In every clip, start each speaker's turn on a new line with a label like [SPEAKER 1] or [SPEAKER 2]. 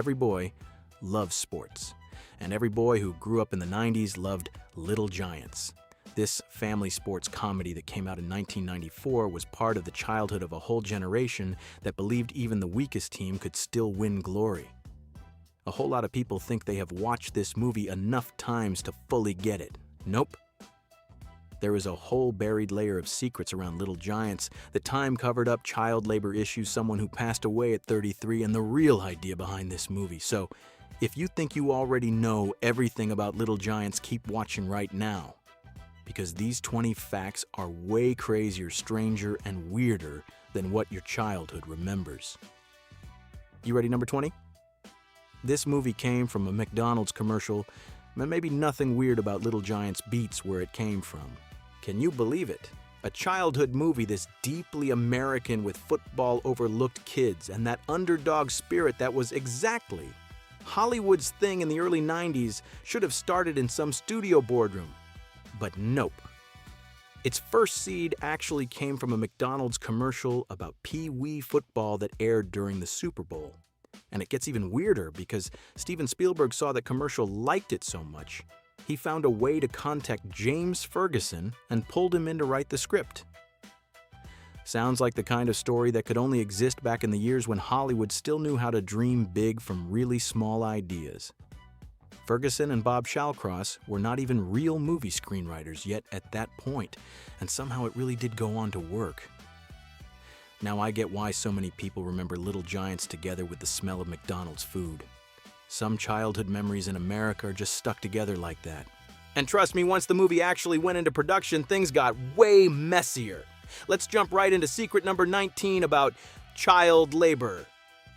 [SPEAKER 1] every boy loves sports. And every boy who grew up in the 90s loved Little Giants. This family sports comedy that came out in 1994 was part of the childhood of a whole generation that believed even the weakest team could still win glory. A whole lot of people think they have watched this movie enough times to fully get it. Nope. There is a whole buried layer of secrets around Little Giants. The time covered up child labor issues, someone who passed away at 33, and the real idea behind this movie. So, if you think you already know everything about Little Giants, keep watching right now. Because these 20 facts are way crazier, stranger, and weirder than what your childhood remembers. You ready, number 20? This movie came from a McDonald's commercial, and maybe nothing weird about Little Giants beats where it came from. Can you believe it? A childhood movie this deeply American with football overlooked kids and that underdog spirit that was exactly Hollywood's thing in the early 90s should have started in some studio boardroom. But nope. Its first seed actually came from a McDonald's commercial about Pee Wee football that aired during the Super Bowl. And it gets even weirder because Steven Spielberg saw that commercial, liked it so much, he found a way to contact James Ferguson and pulled him in to write the script. Sounds like the kind of story that could only exist back in the years when Hollywood still knew how to dream big from really small ideas. Ferguson and Bob Shallcross were not even real movie screenwriters yet at that point, and somehow it really did go on to work. Now I get why so many people remember Little Giants together with the smell of McDonald's food. Some childhood memories in America are just stuck together like that. And trust me, once the movie actually went into production, things got way messier. Let's jump right into secret number 19 about child labor.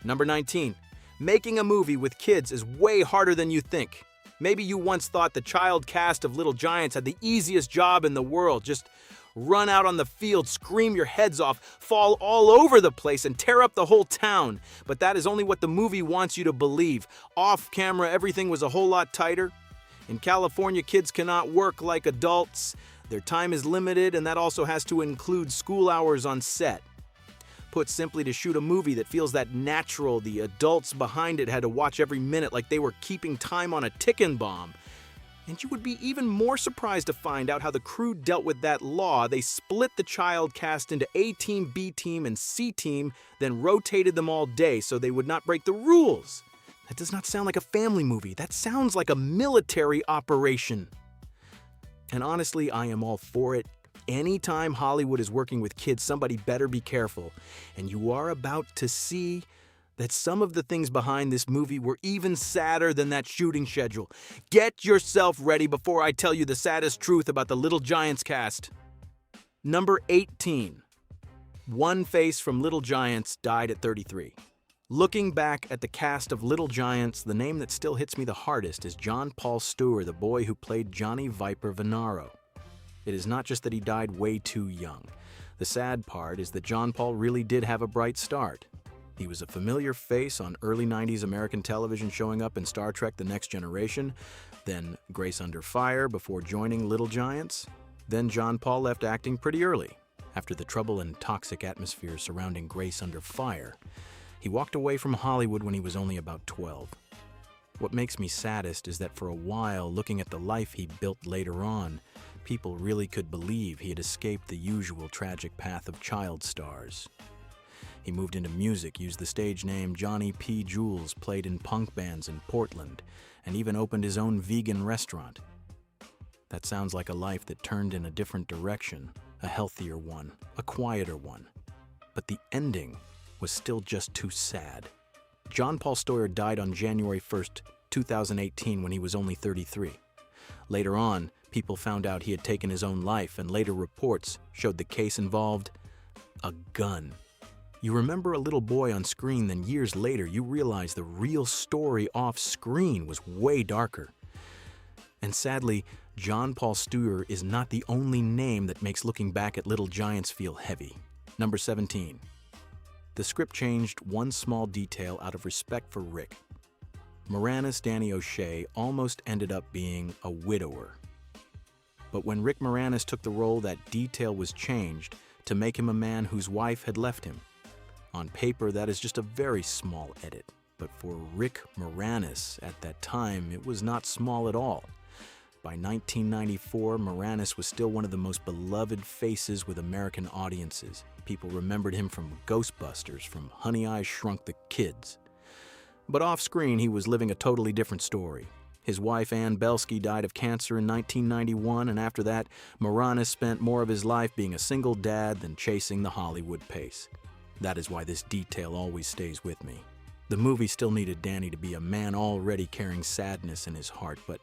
[SPEAKER 1] Number 19. Making a movie with kids is way harder than you think. Maybe you once thought the child cast of Little Giants had the easiest job in the world. Just run out on the field, scream your heads off, fall all over the place, and tear up the whole town. But that is only what the movie wants you to believe. Off camera, everything was a whole lot tighter. In California, kids cannot work like adults. Their time is limited, and that also has to include school hours on set. Put simply, to shoot a movie that feels that natural, the adults behind it had to watch every minute like they were keeping time on a ticking bomb. And you would be even more surprised to find out how the crew dealt with that law. They split the child cast into A team, B team, and C team, then rotated them all day so they would not break the rules. That does not sound like a family movie. That sounds like a military operation. And honestly, I am all for it. Anytime Hollywood is working with kids, somebody better be careful. And you are about to see that some of the things behind this movie were even sadder than that shooting schedule. Get yourself ready before I tell you the saddest truth about the Little Giants cast. Number 18. One face from Little Giants died at 33. Looking back at the cast of Little Giants, the name that still hits me the hardest is Jon Paul Steuer, the boy who played Johnny Viper Venaro. It is not just that he died way too young. The sad part is that Jon Paul really did have a bright start. He was a familiar face on early 90s American television, showing up in Star Trek The Next Generation, then Grace Under Fire before joining Little Giants. Then Jon Paul left acting pretty early. After the trouble and toxic atmosphere surrounding Grace Under Fire, he walked away from Hollywood when he was only about 12. What makes me saddest is that for a while, looking at the life he built later on, people really could believe he had escaped the usual tragic path of child stars. He moved into music, used the stage name Johnny P. Jules, played in punk bands in Portland, and even opened his own vegan restaurant. That sounds like a life that turned in a different direction, a healthier one, a quieter one. But the ending was still just too sad. Jon Paul Steuer died on January 1st, 2018, when he was only 33. Later on, people found out he had taken his own life, and later reports showed the case involved a gun. You remember a little boy on screen, then years later you realize the real story off screen was way darker. And sadly, Jon Paul Steuer is not the only name that makes looking back at Little Giants feel heavy. Number 17. The script changed one small detail out of respect for Rick. Moranis Danny O'Shea almost ended up being a widower. But when Rick Moranis took the role, that detail was changed to make him a man whose wife had left him. On paper, that is just a very small edit. but for Rick Moranis at that time, it was not small at all. By 1994, Moranis was still one of the most beloved faces with American audiences. People remembered him from Ghostbusters, from Honey, I Shrunk the Kids. But off-screen, he was living a totally different story. His wife, Ann Belsky, died of cancer in 1991, and after that, Moranis spent more of his life being a single dad than chasing the Hollywood pace. That is why this detail always stays with me. The movie still needed Danny to be a man already carrying sadness in his heart, but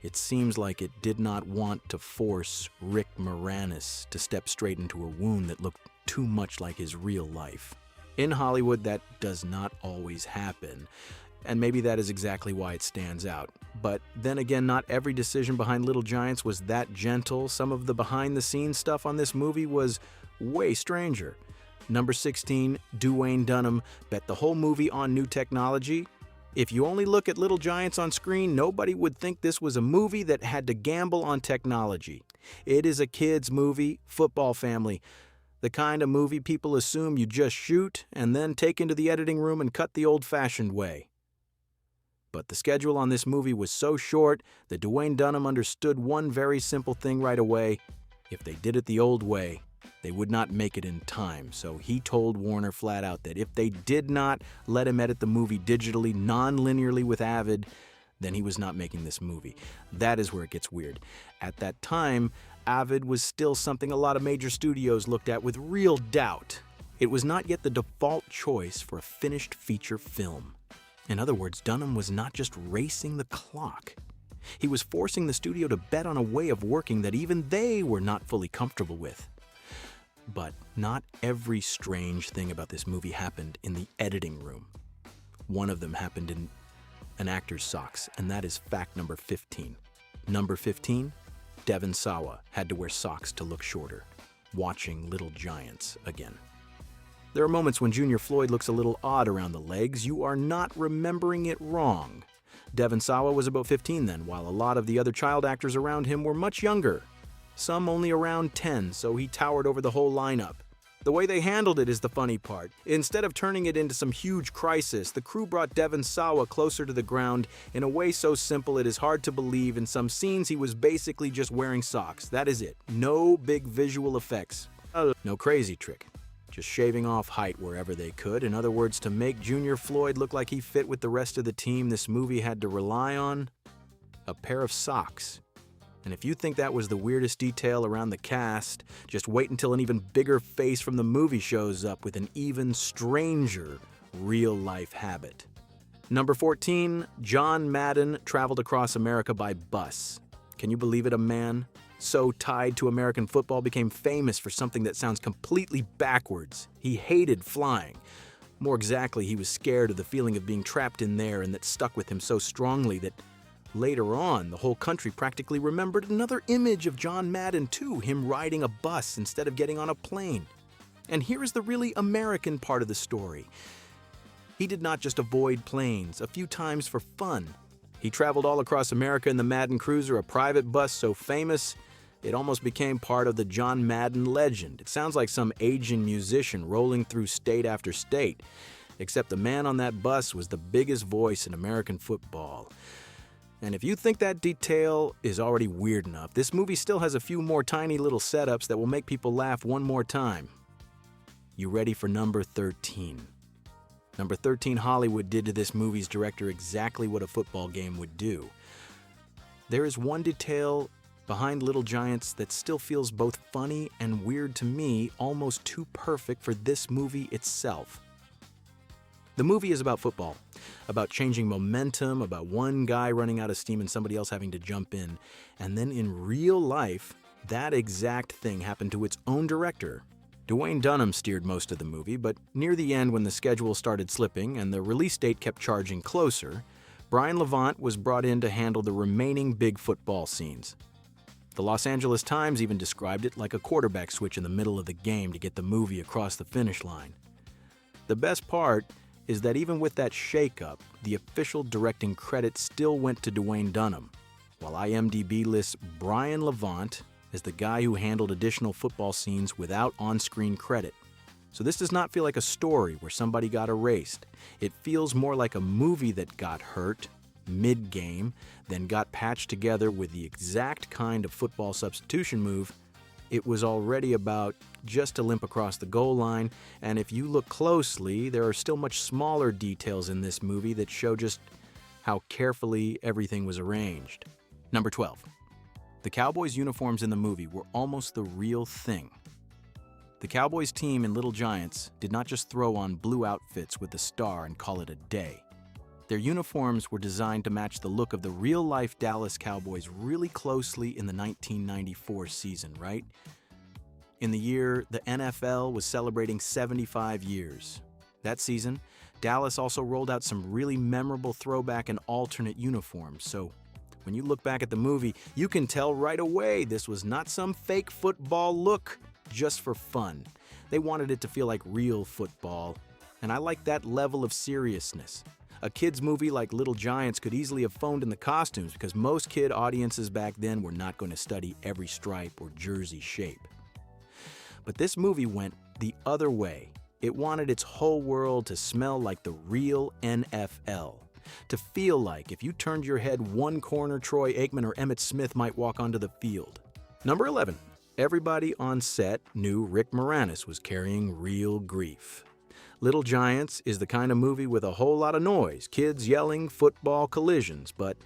[SPEAKER 1] it seems like it did not want to force Rick Moranis to step straight into a wound that looked too much like his real life. In Hollywood, that does not always happen, and maybe that is exactly why it stands out. But then again, not every decision behind Little Giants was that gentle. Some of the behind-the-scenes stuff on this movie was way stranger. Number 16, Duwayne Dunham, bet the whole movie on new technology. If you only look at Little Giants on screen, nobody would think this was a movie that had to gamble on technology. It is a kids' movie, football family, the kind of movie people assume you just shoot and then take into the editing room and cut the old-fashioned way. But the schedule on this movie was so short that Duwayne Dunham understood one very simple thing right away. If they did it the old way, they would not make it in time, so he told Warner flat out that if they did not let him edit the movie digitally, non-linearly with Avid, then he was not making this movie. That is where it gets weird. At that time, Avid was still something a lot of major studios looked at with real doubt. It was not yet the default choice for a finished feature film. In other words, Dunham was not just racing the clock. He was forcing the studio to bet on a way of working that even they were not fully comfortable with. But not every strange thing about this movie happened in the editing room. One of them happened in an actor's socks, and that is fact number 15. Number 15, Devon Sawa had to wear socks to look shorter, watching Little Giants again. There are moments when Junior Floyd looks a little odd around the legs. You are not remembering it wrong. Devon Sawa was about 15 then, while a lot of the other child actors around him were much younger. Some only around 10, so he towered over the whole lineup. The way they handled it is the funny part. Instead of turning it into some huge crisis, the crew brought Devon Sawa closer to the ground in a way so simple it is hard to believe. In some scenes, he was basically just wearing socks. That is it. No big visual effects. No crazy trick. Just shaving off height wherever they could. In other words, to make Junior Floyd look like he fit with the rest of the team, this movie had to rely on a pair of socks. And if you think that was the weirdest detail around the cast, just wait until an even bigger face from the movie shows up with an even stranger real-life habit. Number 14, John Madden traveled across America by bus. Can you believe it, a man so tied to American football became famous for something that sounds completely backwards? He hated flying. More exactly, he was scared of the feeling of being trapped in there, and that stuck with him so strongly that later on, the whole country practically remembered another image of John Madden too, him riding a bus instead of getting on a plane. And here is the really American part of the story. He did not just avoid planes a few times for fun. He traveled all across America in the Madden Cruiser, a private bus so famous it almost became part of the John Madden legend. It sounds like some aging musician rolling through state after state, except the man on that bus was the biggest voice in American football. And if you think that detail is already weird enough, this movie still has a few more tiny little setups that will make people laugh one more time. You ready for number 13? Number 13, Hollywood did to this movie's director exactly what a football game would do. There is one detail behind Little Giants that still feels both funny and weird to me, almost too perfect for this movie itself. The movie is about football, about changing momentum, about one guy running out of steam and somebody else having to jump in. And then in real life, that exact thing happened to its own director. Duwayne Dunham steered most of the movie, but near the end when the schedule started slipping and the release date kept charging closer, Brian Levant was brought in to handle the remaining big football scenes. The Los Angeles Times even described it like a quarterback switch in the middle of the game to get the movie across the finish line. The best part is that even with that shakeup, the official directing credit still went to Duwayne Dunham, while IMDb lists Brian Levant as the guy who handled additional football scenes without on-screen credit. So this does not feel like a story where somebody got erased. It feels more like a movie that got hurt mid-game, then got patched together with the exact kind of football substitution move it was already about just to limp across the goal line, and if you look closely, there are still much smaller details in this movie that show just how carefully everything was arranged. Number 12. The Cowboys' uniforms in the movie were almost the real thing. The Cowboys team in Little Giants did not just throw on blue outfits with a star and call it a day. Their uniforms were designed to match the look of the real-life Dallas Cowboys really closely in the 1994 season, right? In the year the NFL was celebrating 75 years. That season, Dallas also rolled out some really memorable throwback and alternate uniforms, so when you look back at the movie, you can tell right away this was not some fake football look just for fun. They wanted it to feel like real football, and I like that level of seriousness. A kid's movie like Little Giants could easily have phoned in the costumes because most kid audiences back then were not going to study every stripe or jersey shape. But this movie went the other way. It wanted its whole world to smell like the real NFL. To feel like if you turned your head one corner, Troy Aikman or Emmitt Smith might walk onto the field. Number 11. Everybody on set knew Rick Moranis was carrying real grief. Little Giants is the kind of movie with a whole lot of noise, kids yelling, football collisions, but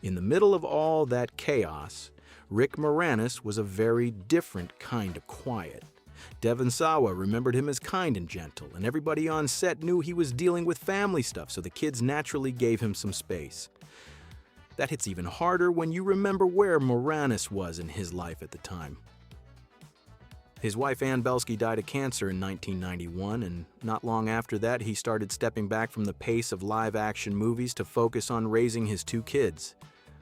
[SPEAKER 1] in the middle of all that chaos, Rick Moranis was a very different kind of quiet. Devon Sawa remembered him as kind and gentle, and everybody on set knew he was dealing with family stuff, so the kids naturally gave him some space. That hits even harder when you remember where Moranis was in his life at the time. His wife Ann Belsky died of cancer in 1991, and not long after that he started stepping back from the pace of live-action movies to focus on raising his two kids.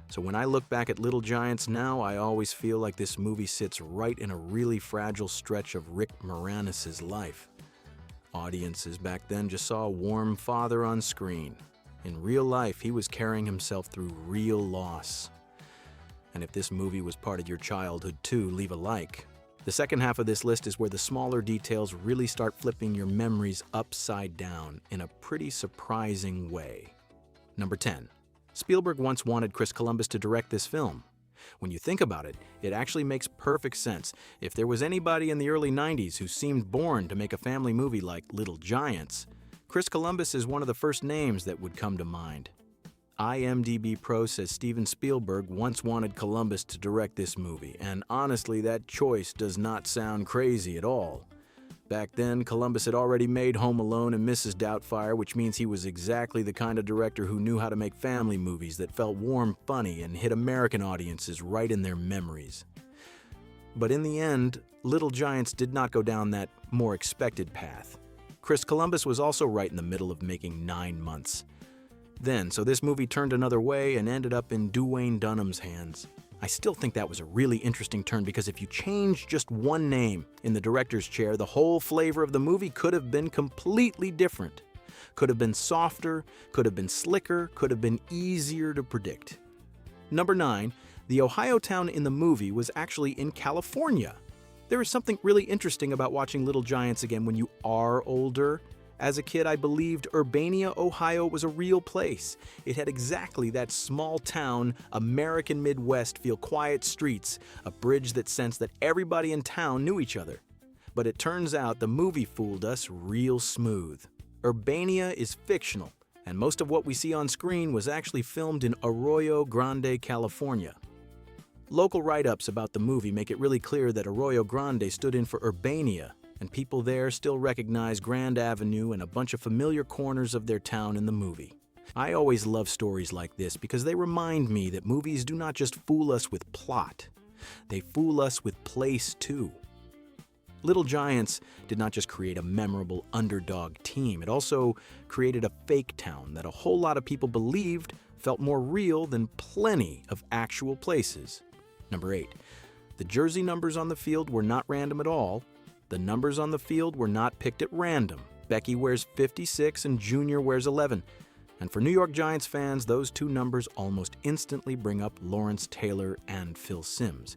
[SPEAKER 1] So when I look back at Little Giants now, I always feel like this movie sits right in a really fragile stretch of Rick Moranis' life. Audiences back then just saw a warm father on screen. In real life, he was carrying himself through real loss. And if this movie was part of your childhood too, leave a like. The second half of this list is where the smaller details really start flipping your memories upside down in a pretty surprising way. Number 10. Spielberg once wanted Chris Columbus to direct this film. When you think about it, it actually makes perfect sense. If there was anybody in the early 90s who seemed born to make a family movie like Little Giants, Chris Columbus is one of the first names that would come to mind. IMDb Pro says Steven Spielberg once wanted Columbus to direct this movie, and honestly, that choice does not sound crazy at all. Back then, Columbus had already made Home Alone and Mrs. Doubtfire, which means he was exactly the kind of director who knew how to make family movies that felt warm, funny, and hit American audiences right in their memories. But in the end, Little Giants did not go down that more expected path. Chris Columbus was also right in the middle of making 9 Months. So this movie turned another way and ended up in Duwayne Dunham's hands. I still think that was a really interesting turn because if you change just one name in the director's chair, the whole flavor of the movie could have been completely different. Could have been softer, could have been slicker, could have been easier to predict. Number 9, the Ohio town in the movie was actually in California. There is something really interesting about watching Little Giants again when you are older. As a kid, I believed Urbana, Ohio was a real place. It had exactly that small-town, American Midwest feel quiet streets, a bridge that sensed that everybody in town knew each other. But it turns out the movie fooled us real smooth. Urbana is fictional, and most of what we see on screen was actually filmed in Arroyo Grande, California. Local write-ups about the movie make it really clear that Arroyo Grande stood in for Urbana, and people there still recognize Grand Avenue and a bunch of familiar corners of their town in the movie. I always love stories like this because they remind me that movies do not just fool us with plot, they fool us with place too. Little Giants did not just create a memorable underdog team, it also created a fake town that a whole lot of people believed felt more real than plenty of actual places. Number 8. The jersey numbers on the field were not random at all. The numbers on the field were not picked at random. Becky wears 56 and Junior wears 11. And for New York Giants fans, those two numbers almost instantly bring up Lawrence Taylor and Phil Simms.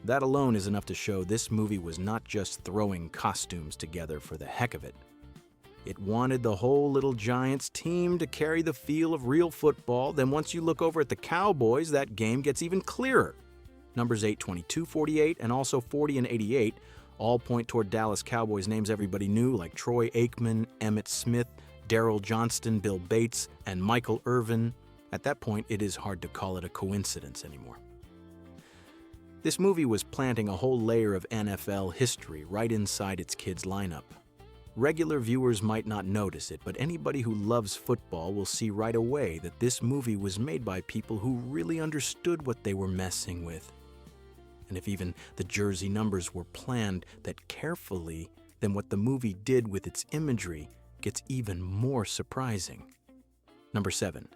[SPEAKER 1] That alone is enough to show this movie was not just throwing costumes together for the heck of it. It wanted the whole Little Giants team to carry the feel of real football. Then once you look over at the Cowboys, that game gets even clearer. Numbers 8, 22, 48, and also 40 and 88 all point toward Dallas Cowboys names everybody knew, like Troy Aikman, Emmitt Smith, Darryl Johnston, Bill Bates, and Michael Irvin. At that point, it is hard to call it a coincidence anymore. This movie was planting a whole layer of NFL history right inside its kids' lineup. Regular viewers might not notice it, but anybody who loves football will see right away that this movie was made by people who really understood what they were messing with. And if even the jersey numbers were planned that carefully, then what the movie did with its imagery gets even more surprising. Number 7.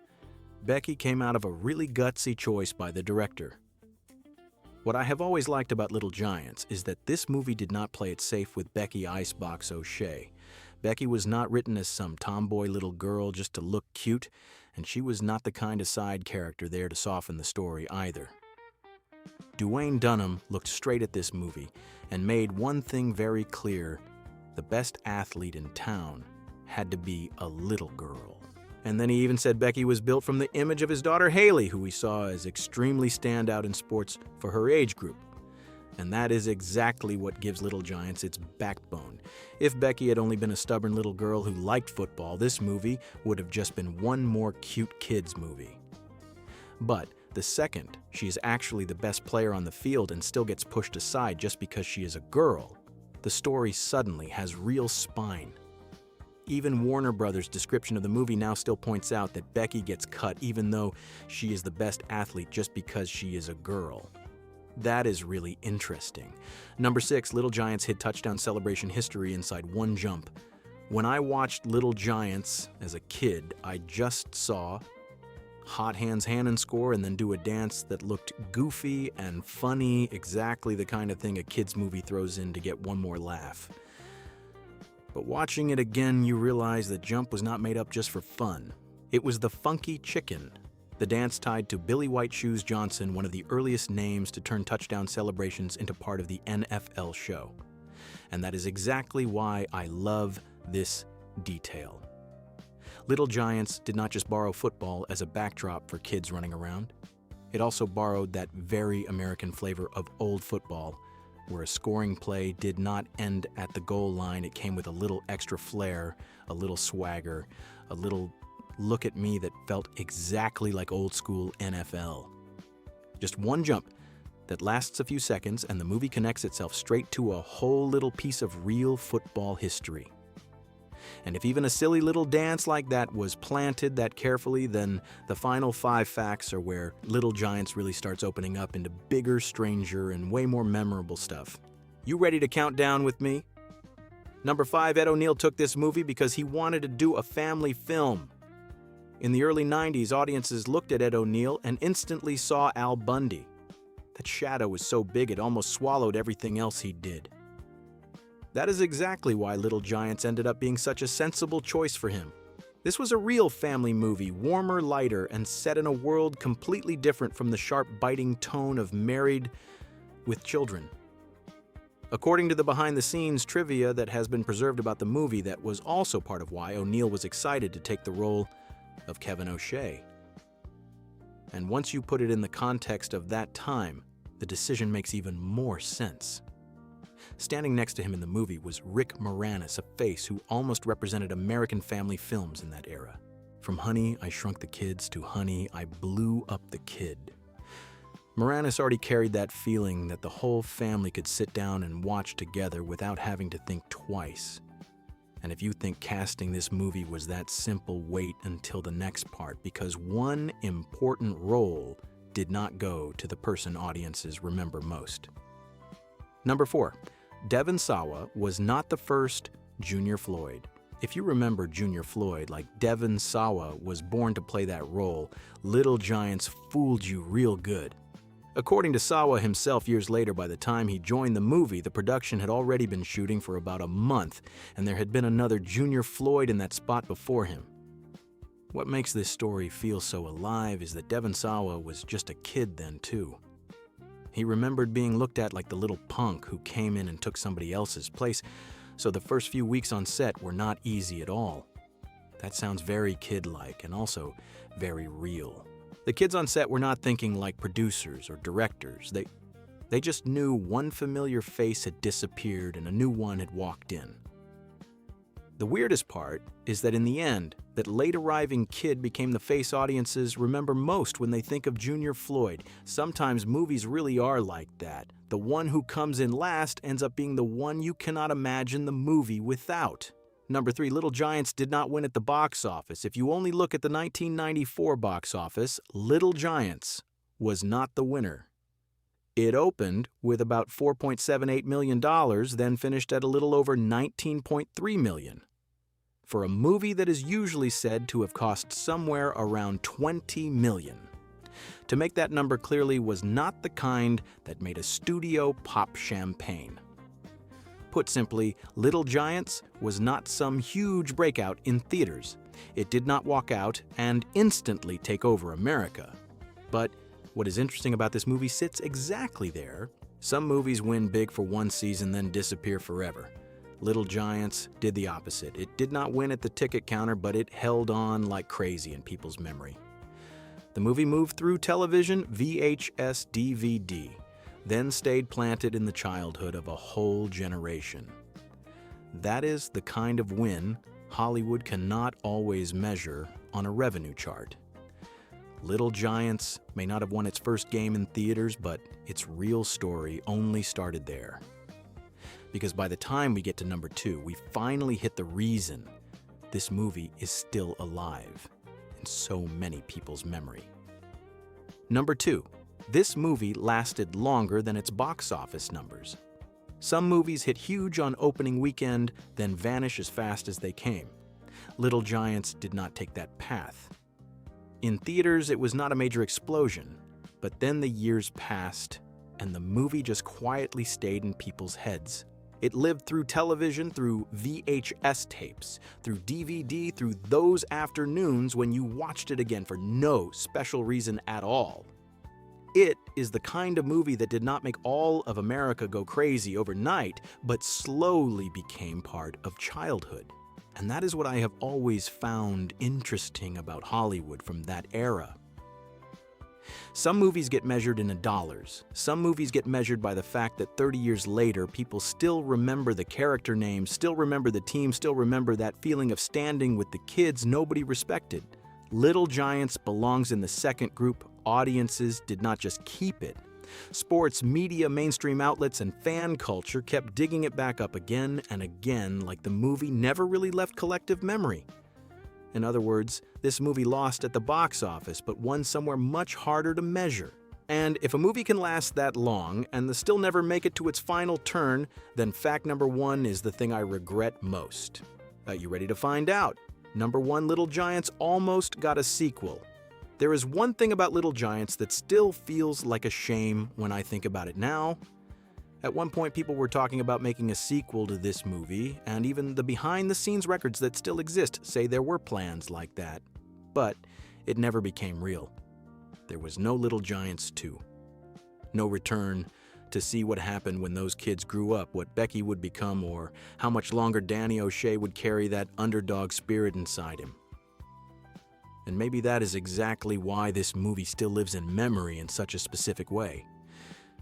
[SPEAKER 1] Becky came out of a really gutsy choice by the director. What I have always liked about Little Giants is that this movie did not play it safe with Becky Icebox O'Shea. Becky was not written as some tomboy little girl just to look cute, and she was not the kind of side character there to soften the story either. Duwayne Dunham looked straight at this movie and made one thing very clear: the best athlete in town had to be a little girl. And then he even said Becky was built from the image of his daughter Haley, who he saw as extremely standout in sports for her age group. And that is exactly what gives Little Giants its backbone. If Becky had only been a stubborn little girl who liked football, this movie would have just been one more cute kids movie. But the second she is actually the best player on the field and still gets pushed aside just because she is a girl, the story suddenly has real spine. Even Warner Brothers' description of the movie now still points out that Becky gets cut even though she is the best athlete just because she is a girl. That is really interesting. Number 6, Little Giants hit touchdown celebration history inside one jump. When I watched Little Giants as a kid, I just saw hot hands Hannon score and then do a dance that looked goofy and funny, exactly the kind of thing a kid's movie throws in to get one more laugh. But watching it again, you realize that jump was not made up just for fun. It was the funky chicken, the dance tied to Billy White Shoes Johnson, one of the earliest names to turn touchdown celebrations into part of the NFL show. And that is exactly why I love this detail. Little Giants did not just borrow football as a backdrop for kids running around. It also borrowed that very American flavor of old football, where a scoring play did not end at the goal line. It came with a little extra flair, a little swagger, a little look at me that felt exactly like old school NFL. Just one jump that lasts a few seconds, and the movie connects itself straight to a whole little piece of real football history. And if even a silly little dance like that was planted that carefully, then the final 5 facts are where Little Giants really starts opening up into bigger, stranger, and way more memorable stuff. You ready to count down with me? Number 5, Ed O'Neill took this movie because he wanted to do a family film. In the early 90s, audiences looked at Ed O'Neill and instantly saw Al Bundy. That shadow was so big it almost swallowed everything else he did. That is exactly why Little Giants ended up being such a sensible choice for him. This was a real family movie, warmer, lighter, and set in a world completely different from the sharp, biting tone of Married with Children. According to the behind-the-scenes trivia that has been preserved about the movie, that was also part of why O'Neill was excited to take the role of Kevin O'Shea. And once you put it in the context of that time, the decision makes even more sense. Standing next to him in the movie was Rick Moranis, a face who almost represented American family films in that era. From Honey, I Shrunk the Kids to Honey, I Blew Up the Kid. Moranis already carried that feeling that the whole family could sit down and watch together without having to think twice. And if you think casting this movie was that simple, wait until the next part, because one important role did not go to the person audiences remember most. Number 4, Devon Sawa was not the first Junior Floyd. If you remember Junior Floyd, like Devon Sawa was born to play that role, Little Giants fooled you real good. According to Sawa himself years later, by the time he joined the movie, the production had already been shooting for about a month, and there had been another Junior Floyd in that spot before him. What makes this story feel so alive is that Devon Sawa was just a kid then, too. He remembered being looked at like the little punk who came in and took somebody else's place, so the first few weeks on set were not easy at all. That sounds very kid-like and also very real. The kids on set were not thinking like producers or directors. They just knew one familiar face had disappeared and a new one had walked in. The weirdest part is that in the end, that late-arriving kid became the face audiences remember most when they think of Junior Floyd. Sometimes movies really are like that. The one who comes in last ends up being the one you cannot imagine the movie without. Number 3, Little Giants did not win at the box office. If you only look at the 1994 box office, Little Giants was not the winner. It opened with about $4.78 million, then finished at a little over $19.3 million. For a movie that is usually said to have cost somewhere around $20 million. To make that number clearly was not the kind that made a studio pop champagne. Put simply, Little Giants was not some huge breakout in theaters. It did not walk out and instantly take over America. But what is interesting about this movie sits exactly there. Some movies win big for one season, then disappear forever. Little Giants did the opposite. It did not win at the ticket counter, but it held on like crazy in people's memory. The movie moved through television, VHS, DVD, then stayed planted in the childhood of a whole generation. That is the kind of win Hollywood cannot always measure on a revenue chart. Little Giants may not have won its first game in theaters, but its real story only started there. Because by the time we get to number 2, we finally hit the reason this movie is still alive in so many people's memory. Number 2, this movie lasted longer than its box office numbers. Some movies hit huge on opening weekend, then vanish as fast as they came. Little Giants did not take that path. In theaters, it was not a major explosion, but then the years passed, and the movie just quietly stayed in people's heads. It lived through television, through VHS tapes, through DVD, through those afternoons when you watched it again for no special reason at all. It is the kind of movie that did not make all of America go crazy overnight, but slowly became part of childhood. And that is what I have always found interesting about Hollywood from that era. Some movies get measured in dollars. Some movies get measured by the fact that 30 years later, people still remember the character names, still remember the team, still remember that feeling of standing with the kids nobody respected. Little Giants belongs in the second group. Audiences did not just keep it. Sports, media, mainstream outlets, and fan culture kept digging it back up again and again like the movie never really left collective memory. In other words, this movie lost at the box office, but won somewhere much harder to measure. And if a movie can last that long and still never make it to its final turn, then fact number 1 is the thing I regret most. Are you ready to find out? Number 1, Little Giants almost got a sequel. There is one thing about Little Giants that still feels like a shame when I think about it now. At one point, people were talking about making a sequel to this movie, and even the behind-the-scenes records that still exist say there were plans like that. But it never became real. There was no Little Giants 2. No return to see what happened when those kids grew up, what Becky would become, or how much longer Danny O'Shea would carry that underdog spirit inside him. And maybe that is exactly why this movie still lives in memory in such a specific way.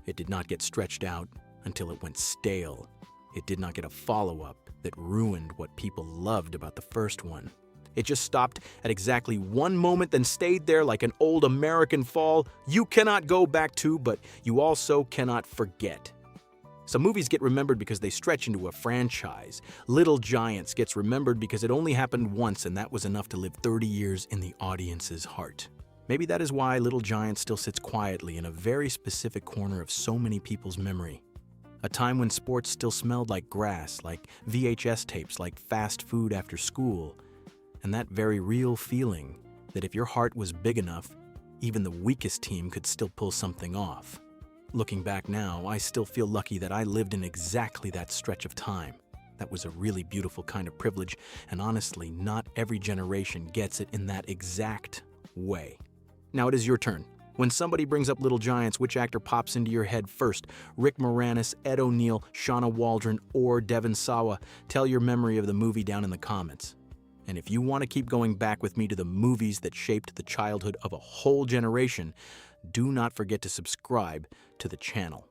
[SPEAKER 1] It did not get stretched out until it went stale. It did not get a follow-up that ruined what people loved about the first one. It just stopped at exactly one moment, then stayed there like an old American fall you cannot go back to, but you also cannot forget. Some movies get remembered because they stretch into a franchise. Little Giants gets remembered because it only happened once, and that was enough to live 30 years in the audience's heart. Maybe that is why Little Giants still sits quietly in a very specific corner of so many people's memory. A time when sports still smelled like grass, like VHS tapes, like fast food after school, and that very real feeling that if your heart was big enough, even the weakest team could still pull something off. Looking back now, I still feel lucky that I lived in exactly that stretch of time. That was a really beautiful kind of privilege, and honestly, not every generation gets it in that exact way. Now it is your turn. When somebody brings up Little Giants, which actor pops into your head first? Rick Moranis, Ed O'Neill, Shawna Waldron, or Devon Sawa? Tell your memory of the movie down in the comments. And if you want to keep going back with me to the movies that shaped the childhood of a whole generation, do not forget to subscribe to the channel.